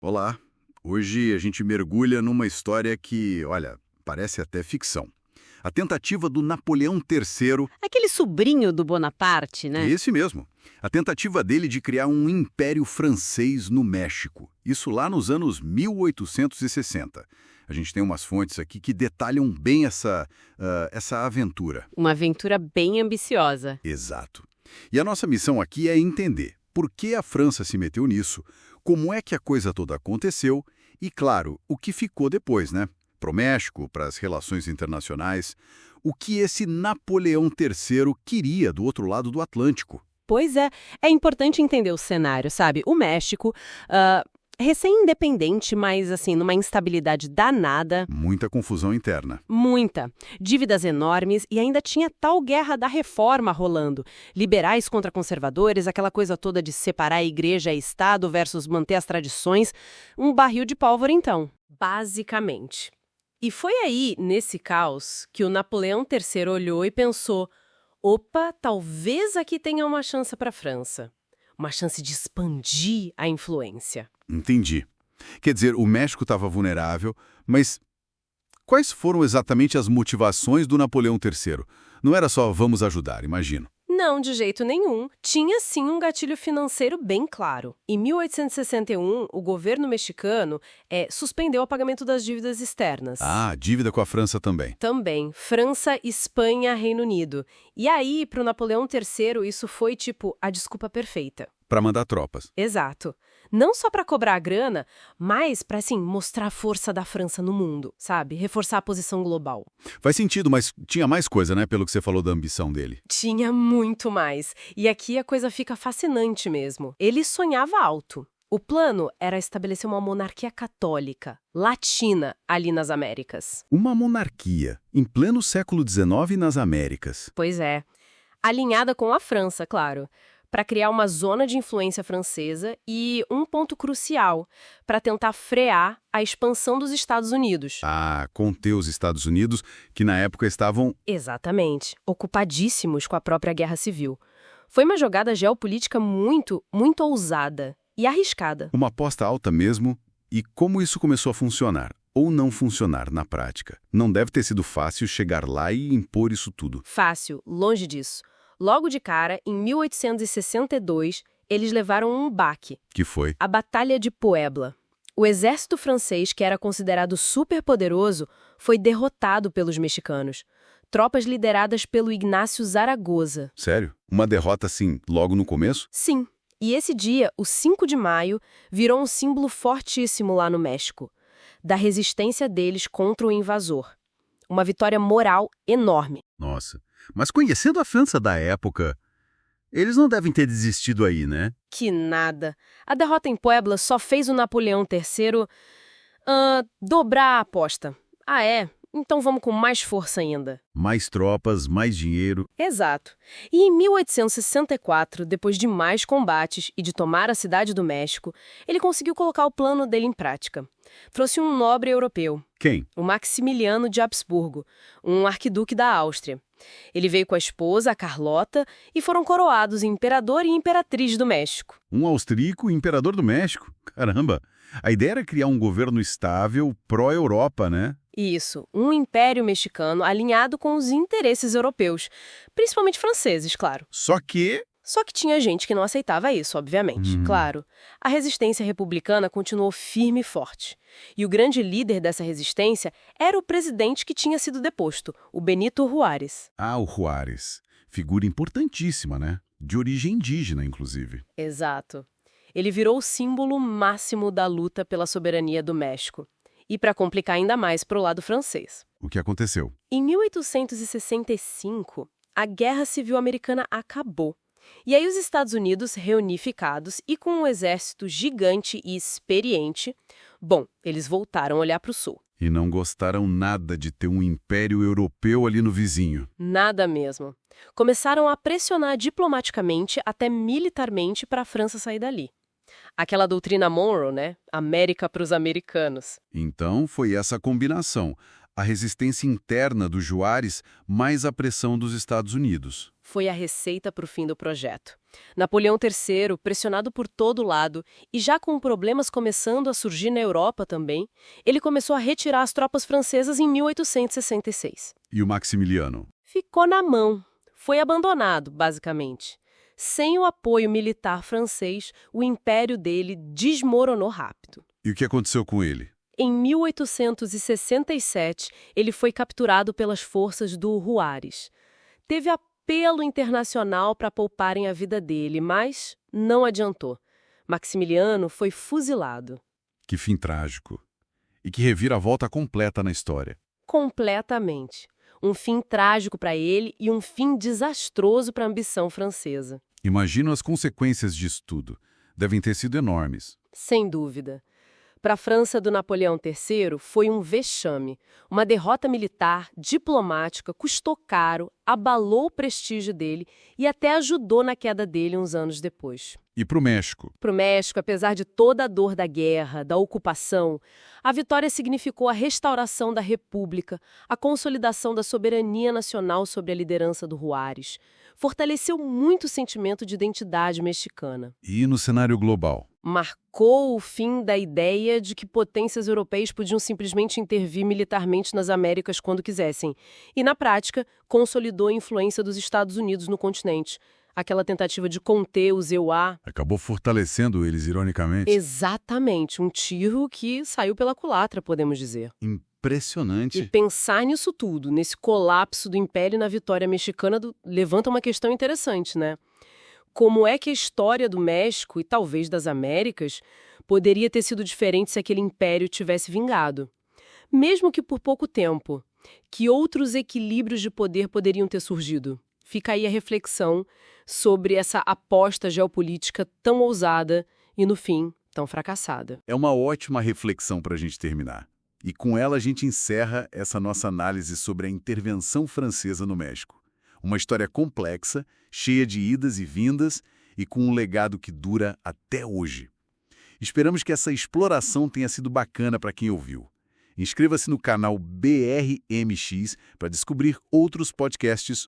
Olá, hoje a gente mergulha numa história que, olha, parece até ficção. A tentativa do Napoleão III, Aquele sobrinho do Bonaparte, é né? esse mesmo, a tentativa dele de criar um império francês no México. Isso lá nos anos 1860. A gente tem umas fontes aqui que detalham bem essa aventura. Uma aventura bem ambiciosa. Exato. E a nossa missão aqui é entender por que a França se meteu nisso, como é que a coisa toda aconteceu e, claro, o que ficou depois, né? Para o México, para as relações internacionais, o que esse Napoleão III queria do outro lado do Atlântico. Pois é importante entender o cenário, sabe? O México, recém-independente, mas assim, numa instabilidade danada, Muita confusão interna. muita. Dívidas enormes e ainda tinha tal guerra da reforma rolando. Liberais contra conservadores, aquela coisa toda de separar a igreja e Estado versus manter as tradições. Um barril de pólvora, então. Basicamente. E foi aí, nesse caos, que o Napoleão III olhou e pensou: opa, talvez aqui tenha uma chance para a França. Uma chance de expandir a influência. Entendi. Quer dizer, o México estava vulnerável, mas quais foram exatamente as motivações do Napoleão III? Não era só vamos ajudar, imagino. Não, de jeito nenhum. Tinha sim um gatilho financeiro bem claro. Em 1861, o governo mexicano suspendeu o pagamento das dívidas externas. Ah, dívida com a França também. Também, França, Espanha, Reino Unido. E aí, para o Napoleão III, isso foi tipo a desculpa perfeita. Para mandar tropas. Exato. Não só para cobrar a grana, mas para, assim, mostrar a força da França no mundo, sabe? Reforçar a posição global. Faz sentido, mas tinha mais coisa, né, pelo que você falou da ambição dele. Tinha muito mais. E aqui a coisa fica fascinante mesmo. Ele sonhava alto. O plano era estabelecer uma monarquia católica, latina, ali nas Américas. Uma monarquia, em pleno século XIX nas Américas. Pois é. Alinhada com a França, claro, para criar uma zona de influência francesa e um ponto crucial, para tentar frear a expansão dos Estados Unidos. Ah, conter os Estados Unidos, que na época estavam... Exatamente, ocupadíssimos com a própria guerra civil. Foi uma jogada geopolítica muito, muito ousada e arriscada. Uma aposta alta mesmo. E como isso começou a funcionar? Ou não funcionar na prática? Não deve ter sido fácil chegar lá e impor isso tudo. Fácil, longe disso. Logo de cara, em 1862, eles levaram um baque. Que foi? A Batalha de Puebla. O exército francês, que era considerado superpoderoso, foi derrotado pelos mexicanos. Tropas lideradas pelo Ignacio Zaragoza. Sério? Uma derrota assim, logo no começo? Sim, e esse dia, o 5 de maio, virou um símbolo fortíssimo lá no México, da resistência deles contra o invasor. Uma vitória moral enorme. Nossa. Mas conhecendo a França da época, eles não devem ter desistido aí, né? Que nada. A derrota em Puebla só fez o Napoleão III dobrar a aposta. Ah, é? Então vamos com mais força ainda. Mais tropas, mais dinheiro. Exato. E em 1864, depois de mais combates e de tomar a cidade do México, ele conseguiu colocar o plano dele em prática. Trouxe um nobre europeu, Quem? o Maximiliano de Habsburgo, um arquiduque da Áustria. Ele veio com a esposa, a Carlota, e foram coroados imperador e imperatriz do México. Um austríaco imperador do México. Caramba! A ideia era criar um governo estável, pró-Europa, né? Isso, um império mexicano alinhado com os interesses europeus, principalmente franceses, claro. Só que... Só que tinha gente que não aceitava isso, obviamente. Claro, a resistência republicana continuou firme e forte. E o grande líder dessa resistência era o presidente que tinha sido deposto, o Benito Juárez. Ah, o Juárez. Figura importantíssima, né? De origem indígena, inclusive. Exato. Ele virou o símbolo máximo da luta pela soberania do México. E para complicar ainda mais para o lado francês. O que aconteceu? Em 1865, a Guerra Civil Americana acabou. E aí os Estados Unidos, reunificados e com um exército gigante e experiente, bom, eles voltaram a olhar para o sul. E não gostaram nada de ter um império europeu ali no vizinho. Nada mesmo. Começaram a pressionar diplomaticamente, até militarmente, para a França sair dali. Aquela doutrina Monroe, né? América para os americanos. Então foi essa combinação. A resistência interna do Juárez mais a pressão dos Estados Unidos. Foi a receita para o fim do projeto. Napoleão III, pressionado por todo lado e já com problemas começando a surgir na Europa também, ele começou a retirar as tropas francesas em 1866. E o Maximiliano? Ficou na mão. Foi abandonado, basicamente. Sem o apoio militar francês, o império dele desmoronou rápido. E o que aconteceu com ele? Em 1867, ele foi capturado pelas forças do Juárez. Teve apelo internacional para pouparem a vida dele, mas não adiantou. Maximiliano foi fuzilado. Que fim trágico. E que reviravolta completa na história. Completamente. Um fim trágico para ele e um fim desastroso para a ambição francesa. Imagino as consequências disso tudo. Devem ter sido enormes. Sem dúvida. Para a França do Napoleão III, foi um vexame. Uma derrota militar, diplomática, custou caro, abalou o prestígio dele e até ajudou na queda dele uns anos depois. E para o México? Para o México, apesar de toda a dor da guerra, da ocupação, a vitória significou a restauração da República, a consolidação da soberania nacional sob a liderança do Juárez. Fortaleceu muito o sentimento de identidade mexicana. E no cenário global? Marcou o fim da ideia de que potências europeias podiam simplesmente intervir militarmente nas Américas quando quisessem. E, na prática, consolidou a influência dos Estados Unidos no continente. Aquela tentativa de conter os EUA. Acabou fortalecendo eles, ironicamente. Exatamente. Um tiro que saiu pela culatra, podemos dizer. Impressionante. E pensar nisso tudo, nesse colapso do Império e na vitória mexicana, levanta uma questão interessante, né? Como é que a história do México e talvez das Américas poderia ter sido diferente se aquele império tivesse vingado? Mesmo que por pouco tempo, que outros equilíbrios de poder poderiam ter surgido? Fica aí a reflexão sobre essa aposta geopolítica tão ousada e, no fim, tão fracassada. É uma ótima reflexão para a gente terminar. E com ela a gente encerra essa nossa análise sobre a intervenção francesa no México. Uma história complexa, cheia de idas e vindas e com um legado que dura até hoje. Esperamos que essa exploração tenha sido bacana para quem ouviu. Inscreva-se no canal BRMX para descobrir outros podcasts